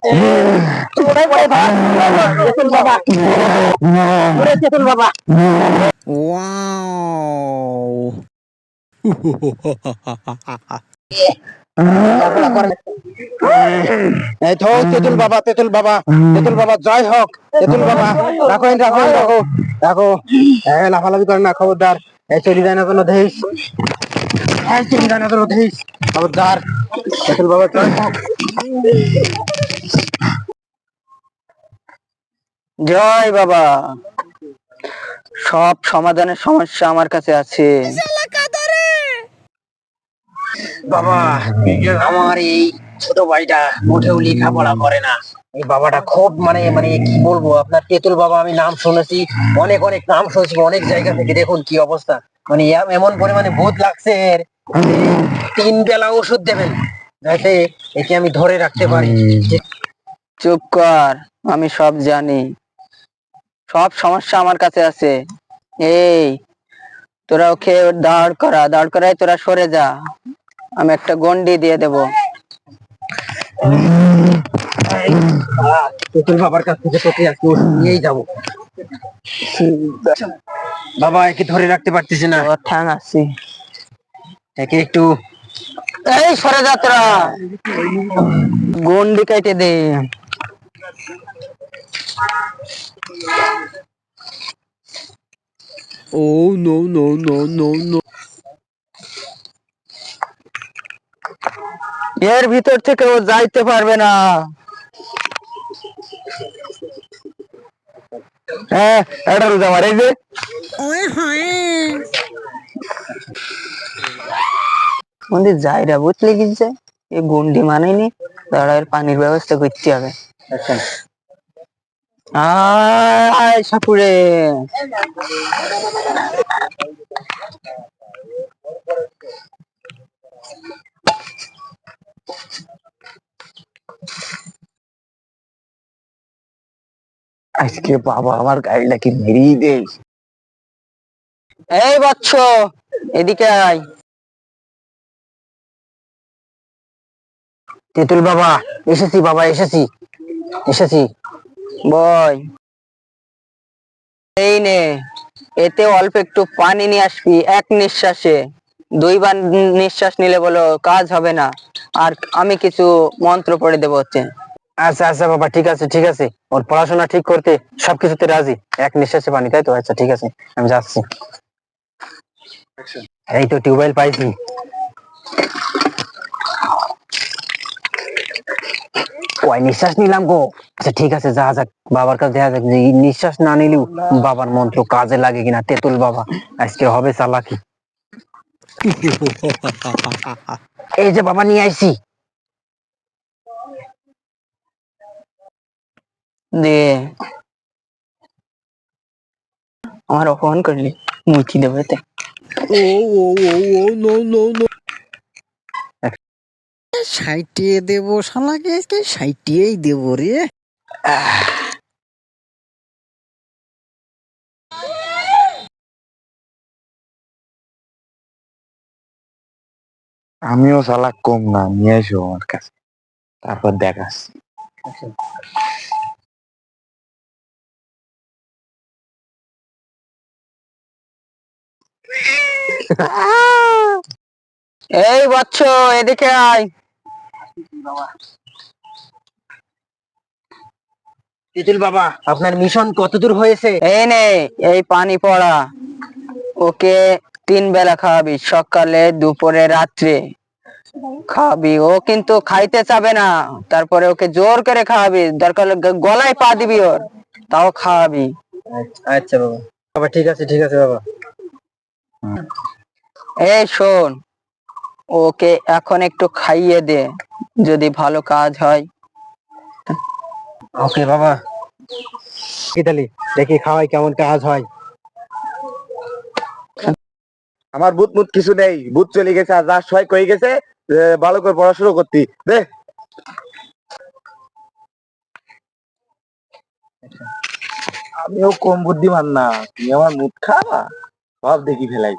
Wow. এই তো তেতুল বাবা, তেতুল বাবা, তেতুল বাবা জয় হোক। তেতুল বাবা রাখো, রাখো, রাখো, রাখো। লাফালাফি করে না, খবরদার। এই চলি যায় না কোনো দেশ, চলি যায় না কোনো দেশ, খবরদার। তেতুল বাবা জয় হোক। জয় বাবা, সব সমাধানের সমস্যা আমার কাছে আছে। বাবা, আমার এই ছোট ভাইটা মোটেও লেখাপড়া করে না। এই বাবাটা খুব মানে মানে কি বলবো আপনার, তেতুল বাবা আমি নাম শুনেছি, অনেক অনেক নাম শুনেছি অনেক জায়গা থেকে। দেখুন কি অবস্থা, মানে এমন পরিমাণে ভূত লাগছে এর, 3 বেলা ওষুধ দেবেন যাতে একে আমি ধরে রাখতে পারি। চুপ কর, আমি সব জানি। সব সমস্যা আমার কাছে আছে। এই তোরা ওকে দাঁড় করায় তোরা সরে যা, আমি একটা গন্ডি দিয়ে দেব। তেতুল বাবার কাছ থেকে তোকে আজকে ওষুধ নিয়েই যাবো। বাবা একে ধরে রাখতে পারতেছি না, ওর ঠ্যাং আসছি। একে একটু এই সরে যা তোরা, গন্ডি কেটে দে। Oh no no no no no. এর ভিতর থেকে ও যাইতে পারবে না। হ্যাঁ, এটা রোজা মারে যে মন্দির যাইরা বুঝলে গিয়েছে, এই গন্ডি মানেনি। দাঁড়ায় পানির ব্যবস্থা করতে হবে। আয় সাপুরে, আজকে বাবা আমার গাড়িটাকে মেরেই দেয়। এই বাচ্চ এদিকে আয়। তেতুল বাবা এসেছি, বাবা এসেছি, এসেছি। বয়, এই নে, এতে অল্প একটু পানি নিয়ে আসবি, এক নিঃশ্বাসে। 2 বার নিঃশ্বাস নিলে বলো কাজ হবে না। আর আমি কিছু মন্ত্র পড়ে দেবো হচ্ছে। আচ্ছা আচ্ছা বাবা, ঠিক আছে ঠিক আছে, ওর পড়াশোনা ঠিক করতে সবকিছুতে রাজি। এক নিঃশ্বাসে পানি, তাই তো? আচ্ছা ঠিক আছে, আমি যাচ্ছি। এই তো টিউবওয়েল পাইছি। ওই নিঃশ্বাস নিলাম গো। আচ্ছা ঠিক আছে, যা যাক, বাবার কাছে দেখা যাক যে এই নিঃশ্বাস না নিলেও বাবার মন্ত্র কাজে লাগে কিনা। তেতুল বাবা আজকে হবে চালাকি। এই যে বাবা নিয়ে আইছি। দে, আমার অপমান করলি, মুচি দেবো এতে। Oh oh oh oh no no no. সাইটিয়ে দেবো শালাকে, আজকে সাইটিয়েই দেবো রে। আমিও চালাক কম না, নিয়ে এসো আমার কাছে, তারপর দেখাচ্ছি। এই বাচ্চ এদিকে আয়। তেতুল বাবা আপনার মিশন কতদূর হয়েছে? এই নে, এই পানি পড়া, ওকে 3 বেলা খাওয়াবি, সকালে দুপুরে রাত্রে খাওয়াবি। ও কিন্তু খাইতে চাবে না, তারপরে ওকে জোর করে খাওয়াবি, দরকার হলে গলায় পা দিবি ওর, তাও খাওয়াবি। আচ্ছা বাবা, বাবা ঠিক আছে ঠিক আছে বাবা। এই শোন, ওকে এখন একটু খাইয়ে দে, যদি ভালো কাজ হয়। ওকে বাবা, কি তাহলে দেখি খাওয়াই কেমন কাজ হয়। আমার ভূত মুত কিছু নেই, ভূত চলে গেছে, আর যার সবাই কয়ে গেছে ভালো করে পড়াশোনা করতি দে। আমিও কম বুদ্ধিমান না, তুমি আমার মুখ খাওয়া সব দেখি ফেলাই।